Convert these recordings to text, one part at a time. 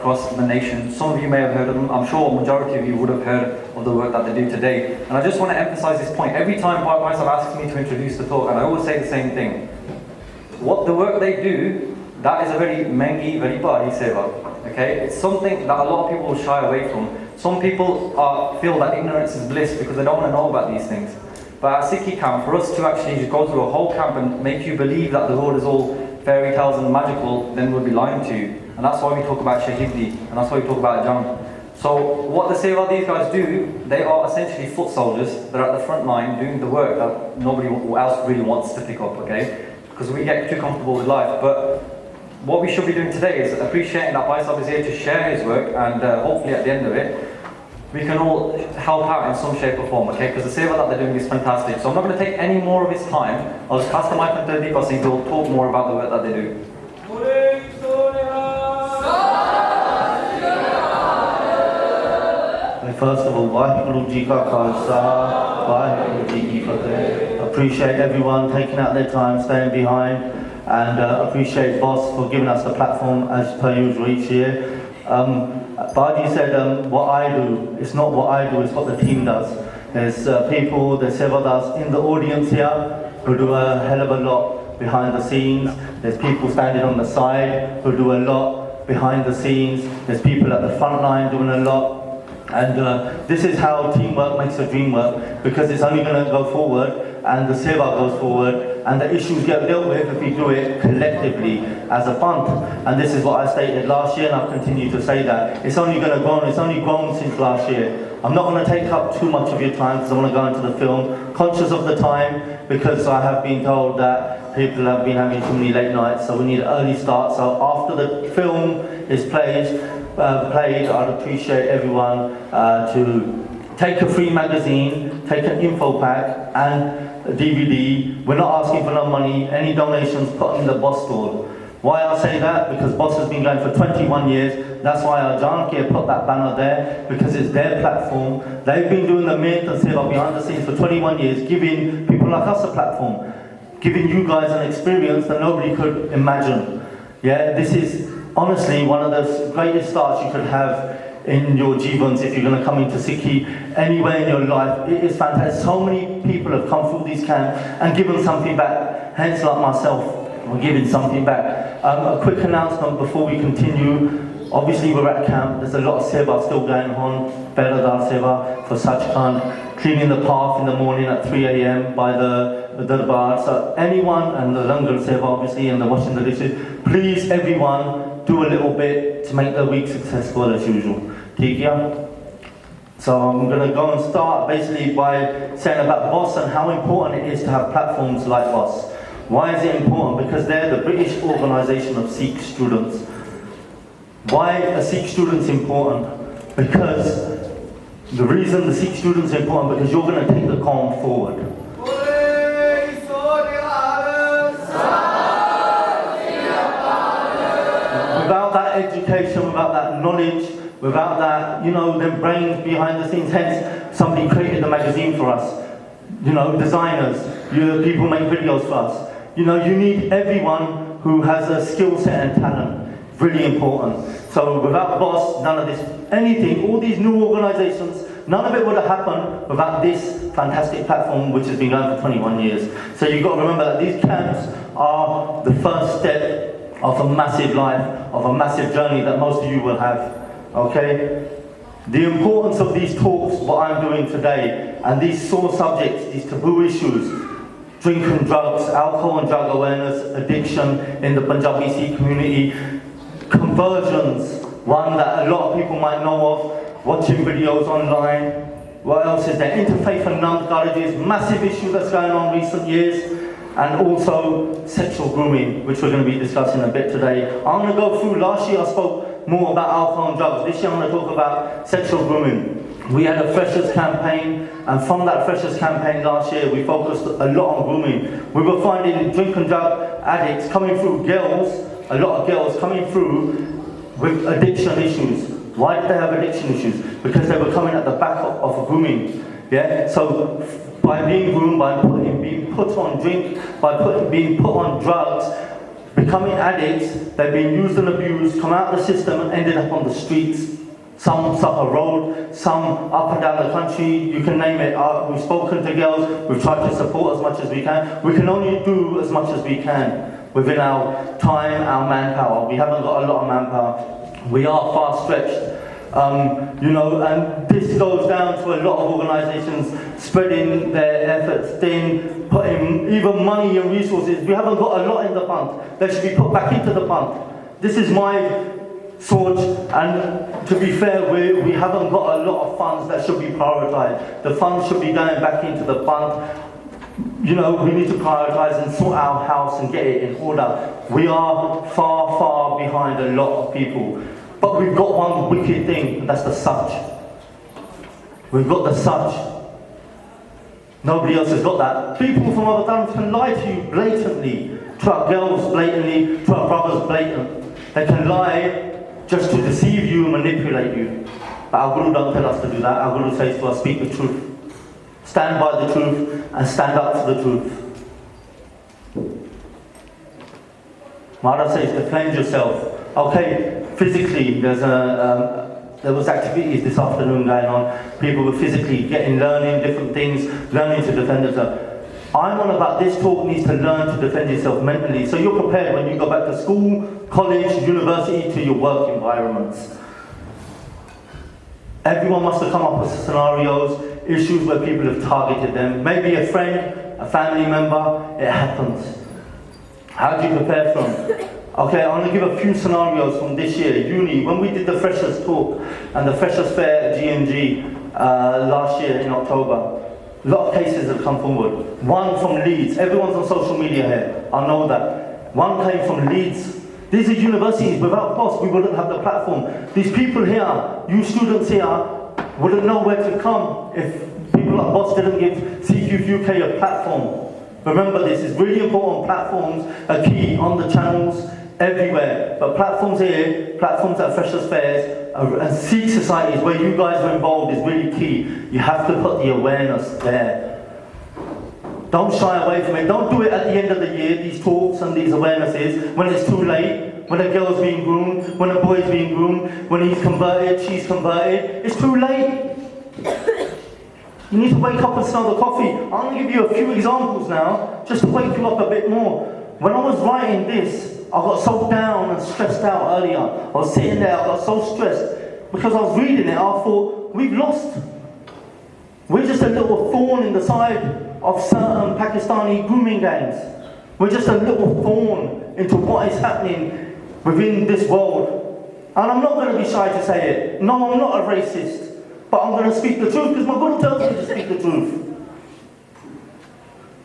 across the nation. Some of you may have heard of them. I'm sure a majority of you would have heard of the work that they do today. And I just want to emphasize this point. Every time Faisal asks me to introduce the talk, and I always say the same thing. What the work they do, that is a very mengi, very bari seva. Okay? It's something that a lot of people will shy away from. Some people feel that ignorance is bliss because they don't want to know about these things. But at Sikhi camp, for us to actually go through a whole camp and make you believe that the world is all fairy tales and magical, then we'll be lying to you. And that's why we talk about Shahidi, and that's why we talk about Jang. So what the seva these guys do, they are essentially foot soldiers. They're at the front line doing the work that nobody else really wants to pick up, okay? Because we get too comfortable with life. But what we should be doing today is appreciating that Faisal is here to share his work, and hopefully at the end of it, we can all help out in some shape or form, okay? Because the seva that they're doing is fantastic. So I'm not going to take any more of his time. I'll just pass the mic on to Deepa Singh, who will talk more about the work that they do. First of all, Vaheguru Ji Ka Khalsa, Vaheguru Ji Ki Fateh. Appreciate everyone taking out their time, staying behind, and appreciate Boss for giving us the platform as per usual each year. Baji said, what I do, it's not what I do, it's what the team does. There's people, there's several of us in the audience here who do a hell of a lot behind the scenes. There's people standing on the side who do a lot behind the scenes. There's people at the front line doing a lot. And this is how teamwork makes a dream work, because it's only going to go forward and the seva goes forward and the issues get dealt with if we do it collectively as a fund. And this is what I stated last year, and I'll continue to say that. It's only going to grow, it's only grown since last year. I'm not going to take up too much of your time because I want to go into the film. Conscious of the time, because I have been told that people have been having too many late nights, so we need an early start. So after the film is played, I'd appreciate everyone to take a free magazine, take an info pack and a DVD. We're not asking for no money. Any donations put in the Boss store. Why I say that? Because Boss has been going for 21 years. That's why our Janki put that banner there, because it's their platform. They've been doing the myth and seva behind the scenes for 21 years, giving people like us a platform, giving you guys an experience that nobody could imagine. Yeah, this is honestly one of the greatest starts you could have in your jivans if you're going to come into Sikhi anywhere in your life. It is fantastic. So many people have come through these camps and given something back, hence like myself, we're giving something back. A quick announcement before we continue. Obviously we're at camp, there's a lot of seva still going on, Beradar seva for Sachkhand, cleaning the path in the morning at 3 a.m. by the Darbar. So anyone, and the Langar seva obviously, and the washing the dishes, please everyone do a little bit to make the week successful as usual. So I'm going to go and start basically by saying about Boss and how important it is to have platforms like Boss. Why is it important? Because they're the British organisation of Sikh students. Why are Sikh students important? Because the reason the Sikh students are important, because you're going to take the Qawm forward. Without that education, without that knowledge, without that, them brains behind the scenes, hence somebody created the magazine for us. Designers, people make videos for us. You need everyone who has a skill set and talent. Really important. So without Boss, none of this, anything, all these new organisations, none of it would have happened without this fantastic platform which has been going for 21 years. So you've got to remember that these camps are the first step of a massive life, of a massive journey that most of you will have. Okay? The importance of these talks, what I'm doing today, and these sore subjects, these taboo issues, drink and drugs, alcohol and drug awareness, addiction in the Punjabi Sikh community, conversions, one that a lot of people might know of, watching videos online. What else is there? Interfaith and non-marriages, massive issue that's going on recent years. And also sexual grooming, which we're going to be discussing a bit today. I'm going to go through, last year I spoke more about alcohol and drugs. This year I'm going to talk about sexual grooming. We had a freshers campaign, and from that freshers campaign last year, we focused a lot on grooming. We were finding drink and drug addicts coming through, a lot of girls coming through with addiction issues. Why did they have addiction issues? Because they were coming at the back of grooming. Yeah? So by being groomed, by being put on drink, by being put on drugs, becoming addicts, they've been used and abused, come out of the system and ended up on the streets. Some suffer road, some up and down the country, you can name it. We've spoken to girls, we've tried to support as much as we can. We can only do as much as we can within our time, our manpower. We haven't got a lot of manpower. We are far stretched. And this goes down to a lot of organisations spreading their efforts, putting even money and resources. We haven't got a lot in the fund. They should be put back into the fund. This is my thought, and to be fair, we haven't got a lot of funds that should be prioritised. The funds should be going back into the fund. We need to prioritise and sort our house and get it in order. We are far, far behind a lot of people. But we've got one wicked thing, and that's the such. We've got the such. Nobody else has got that. People from other towns can lie to you blatantly, to our girls blatantly, to our brothers blatantly. They can lie just to deceive you and manipulate you. But our Guru don't tell us to do that. Our Guru says to us, speak the truth. Stand by the truth and stand up for the truth. Maharaj says to cleanse yourself. Okay, physically, there was activities this afternoon going on. People were physically learning different things, learning to defend themselves. I'm on about this talk needs to learn to defend yourself mentally, so you're prepared when you go back to school, college, university, to your work environments. Everyone must have come up with scenarios, issues where people have targeted them. Maybe a friend, a family member, it happens. How do you prepare for them? Okay, I'm going to give a few scenarios from this year, uni, when we did the Freshers Talk and the Freshers Fair at G&G last year in October. A lot of cases have come forward. One from Leeds. Everyone's on social media here. I know that. One came from Leeds. These are universities. Without BOSS, we wouldn't have the platform. These people here, you students here, wouldn't know where to come if people like BOSS didn't give Sikh Youth UK a platform. Remember this, it's really important. Platforms are key on the channels, everywhere. But platforms here, platforms at Freshers Fairs, and Sikh societies where you guys are involved is really key. You have to put the awareness there. Don't shy away from it. Don't do it at the end of the year, these talks and these awarenesses, when it's too late, when a girl's being groomed, when a boy's being groomed, when he's converted, she's converted. It's too late. You need to wake up and smell the coffee. I'm going to give you a few examples now, just to wake you up a bit more. When I was writing this, I got so down and stressed out earlier. I was sitting there, I got so stressed. Because I was reading it, I thought, we've lost. We're just a little thorn in the side of certain Pakistani grooming gangs. We're just a little thorn into what is happening within this world. And I'm not going to be shy to say it. No, I'm not a racist. But I'm going to speak the truth because my Guru tells me to speak the truth.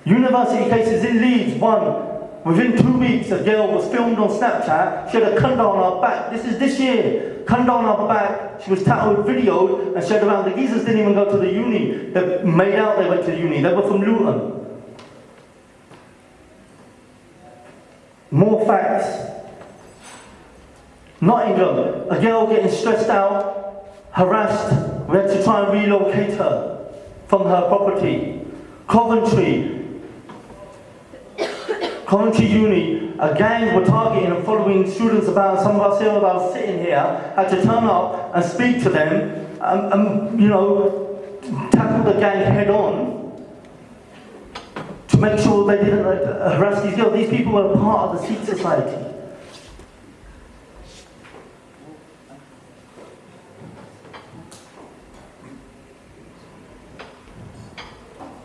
University cases in Leeds, one. Within 2 weeks, a girl was filmed on Snapchat. She had a kanda on her back. This is this year. Kanda on her back. She was tattooed, videoed, and shared around. The geezers didn't even go to the uni. They made out they went to uni. They were from Luton. More facts. Nottingham. A girl getting stressed out, harassed. We had to try and relocate her from her property. Coventry Uni, a gang were targeting and following students about. Some of us here that was sitting here had to turn up and speak to them and tackle the gang head on to make sure they didn't harass these girls. These people were part of the Sikh society.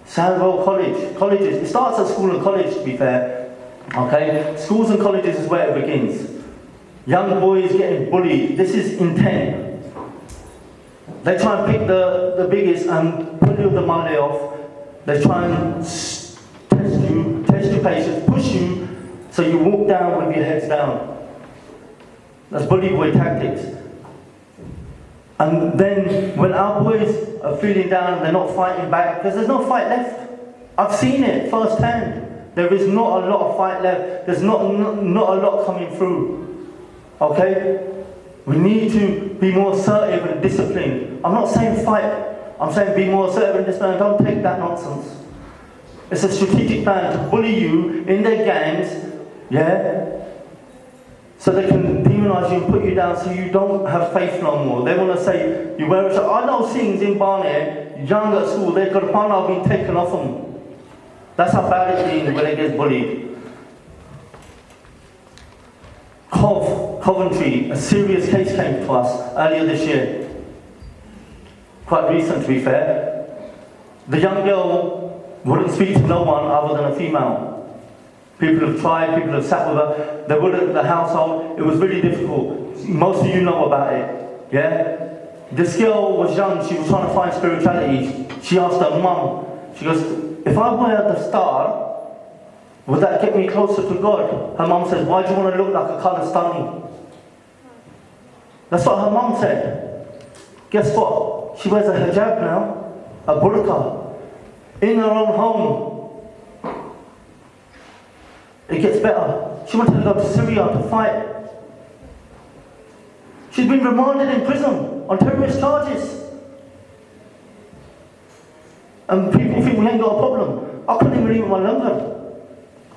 Sandwell colleges. It starts at school and college, to be fair. Okay? Schools and colleges is where it begins. Young boys getting bullied. This is intent. They try and pick the biggest and pull you the money off. They try and test your patience, push you, so you walk down with your heads down. That's bully boy tactics. And then when our boys are feeling down, they're not fighting back, because there's no fight left. I've seen it firsthand. There is not a lot of fight left. There's not a lot coming through. Okay? We need to be more assertive and disciplined. I'm not saying fight. I'm saying be more assertive and disciplined. Don't take that nonsense. It's a strategic plan to bully you in their gangs, yeah? So they can demonise you and put you down so you don't have faith no more. They want to say, you wear a shirt. I know things in Barnet, young at school, they've got a partner being taken off them. That's how bad it is when they get bullied. Coventry, a serious case came to us earlier this year. Quite recent, to be fair. The young girl wouldn't speak to no one other than a female. People have tried, people have sat with her, they wouldn't at the household. It was really difficult. Most of you know about it, yeah? This girl was young, she was trying to find spirituality. She asked her mum, she goes, if I wear the star, would that get me closer to God? Her mum says, why do you want to look like a Khalistani? That's what her mum said. Guess what? She wears a hijab now, a burqa, in her own home. It gets better. She wanted to go to Syria to fight. She's been remanded in prison on terrorist charges. And people think we ain't got a problem. I couldn't even eat with my lungs.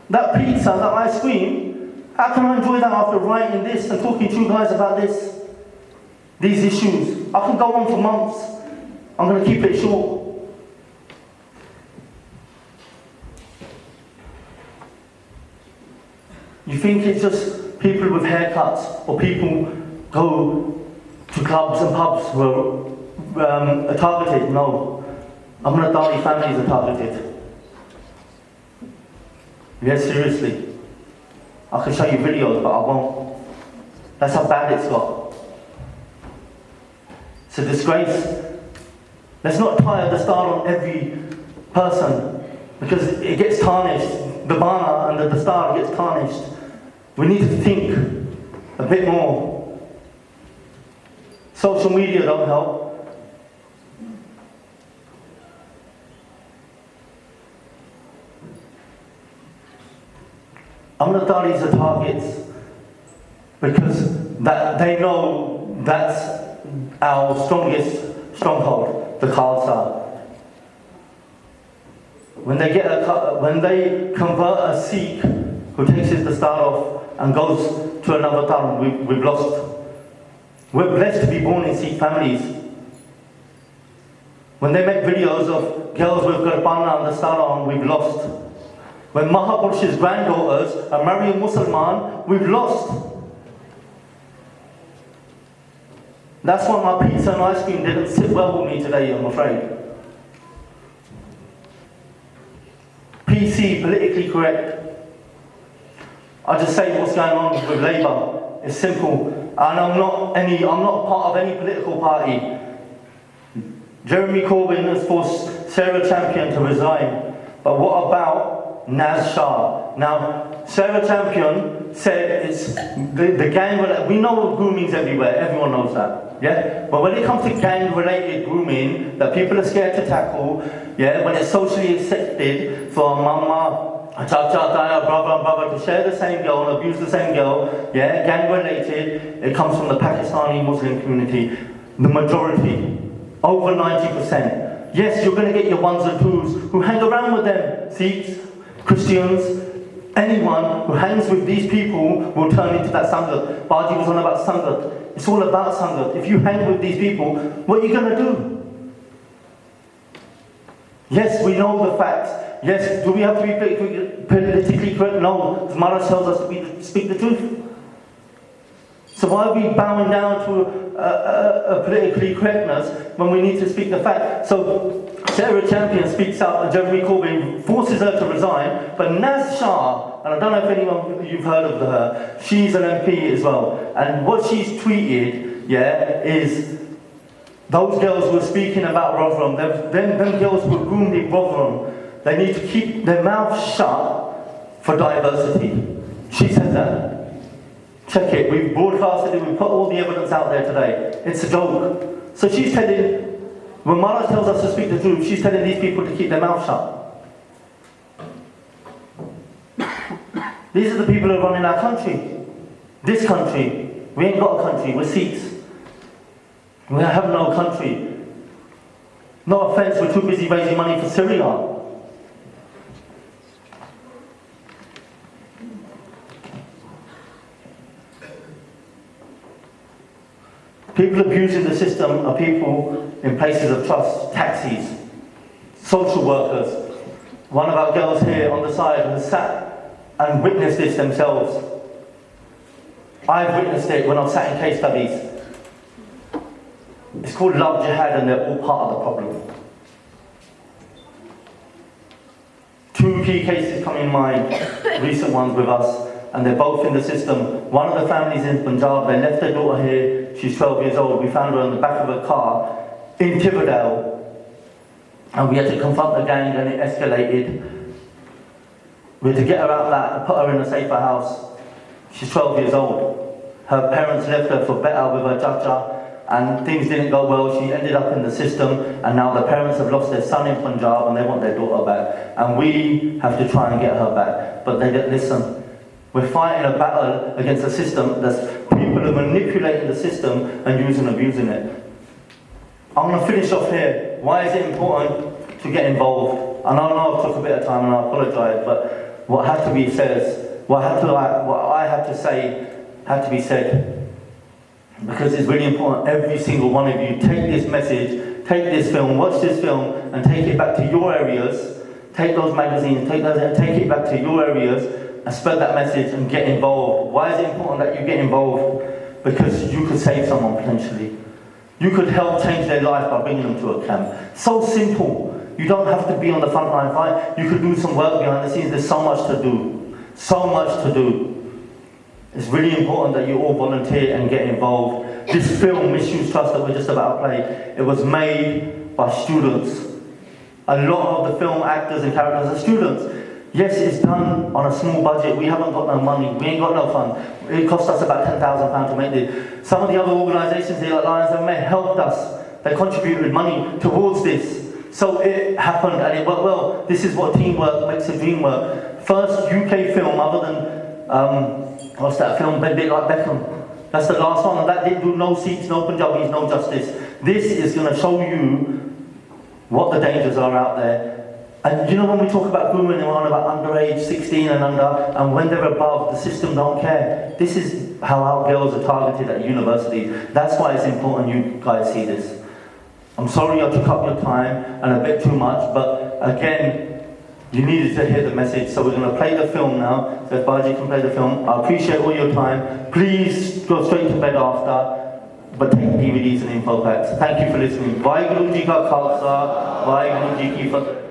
That pizza, that ice cream, how can I enjoy that after writing this and talking to you guys about this? These issues. I can go on for months. I'm going to keep it short. You think it's just people with haircuts or people go to clubs and pubs who are targeted? No. Ahmadani families are targeted. Yes, seriously. I can show you videos, but I won't. That's how bad it's got. It's a disgrace. Let's not tie the star on every person because it gets tarnished. The banner and the star gets tarnished. We need to think a bit more. Social media don't help. Amritalis are targets because they know that's our strongest stronghold, the Khalsa. When they convert a Sikh who takes his star off and goes to another town, we've lost. We're blessed to be born in Sikh families. When they make videos of girls with Garbana and the star on, we've lost. When Mahapurush's granddaughters are marrying Musliman, we've lost. That's why my pizza and ice cream didn't sit well with me today, I'm afraid. PC, politically correct. I just say what's going on with Labour. It's simple. And I'm not part of any political party. Jeremy Corbyn has forced Sarah Champion to resign. But what about Naz Shah? Now, Sarah Champion said it's the gang, we know grooming's everywhere, everyone knows that, yeah? But when it comes to gang-related grooming that people are scared to tackle, yeah, when it's socially accepted for mama, cha-cha, brother and brother to share the same girl and abuse the same girl, yeah, gang-related, it comes from the Pakistani Muslim community, the majority, over 90%. Yes, you're going to get your ones and twos who hang around with them, Sikhs, Christians, anyone who hangs with these people will turn into that Sangat. Baji was on about Sangat. It's all about Sangat. If you hang with these people, what are you going to do? Yes, we know the facts. Yes, do we have to be politically correct? No, because Maharaj tells us to speak the truth. So why are we bowing down to a politically correctness when we need to speak the fact? So Sarah Champion speaks out and Jeremy Corbyn forces her to resign, but Naz Shah, and I don't know if anyone you've heard of her, she's an MP as well. And what she's tweeted, yeah, is those girls were speaking about Rotherham, them girls were groomed in Rotherham. They need to keep their mouths shut for diversity. She said that. Check it, we've broadcasted it, we've put all the evidence out there today. It's a joke. So she's telling, when Maharaj tells us to speak the truth, she's telling these people to keep their mouths shut. These are the people who are running our country. This country. We ain't got a country, we're Sikhs. We have no country. No offense, we're too busy raising money for Syria. People abusing the system are people in places of trust, taxis, social workers. One of our girls here on the side has sat and witnessed this themselves. I've witnessed it when I've sat in case studies. It's called love jihad and they're all part of the problem. 2 key cases come in mind, recent ones with us, and they're both in the system. One of the families in Punjab, they left their daughter here, she's 12 years old. We found her on the back of a car in Tividale, and we had to confront the gang and it escalated. We had to get her out of that and put her in a safer house. She's 12 years old. Her parents left her for better with her chacha, and things didn't go well. She ended up in the system, and now the parents have lost their son in Punjab and they want their daughter back. And we have to try and get her back, but they didn't listen. We're fighting a battle against a system that's people are manipulating the system and using and abusing it. I'm going to finish off here. Why is it important to get involved? And I know I took a bit of time and I apologise, but what had to be said, what I had to say had to be said. Because it's really important, every single one of you, take this message, take this film, watch this film, and take it back to your areas. Take those magazines, take it back to your areas, and spread that message and get involved. Why is it important that you get involved? Because you could save someone potentially. You could help change their life by bringing them to a camp. So simple. You don't have to be on the front line fight. You could do some work behind the scenes. There's so much to do. So much to do. It's really important that you all volunteer and get involved. This film, Misuse Trust, that we're just about to play, it was made by students. A lot of the film actors and characters are students. Yes, it's done on a small budget. We haven't got no money. We ain't got no funds. It cost us about £10,000 to make this. Some of the other organisations here, like Lions and Men, helped us. They contributed money towards this. So it happened and it worked well. This is what teamwork makes a dream work. First UK film other than, what's that film, A Bit Like Beckham. That's the last one, and that didn't do no Sikhs, no Punjabis, no justice. This is going to show you what the dangers are out there. And you know when we talk about grooming, we're on about underage, 16 and under, and when they're above, the system don't care. This is how our girls are targeted at universities. That's why it's important you guys see this. I'm sorry I took up your time and a bit too much, but again, you needed to hear the message, so we're going to play the film now. So if Baji can play the film, I appreciate all your time. Please go straight to bed after, but take DVDs and info packs. Thank you for listening. Vaheguru Ji Ka Khalsa, Vaheguru Ji Ki Fateh.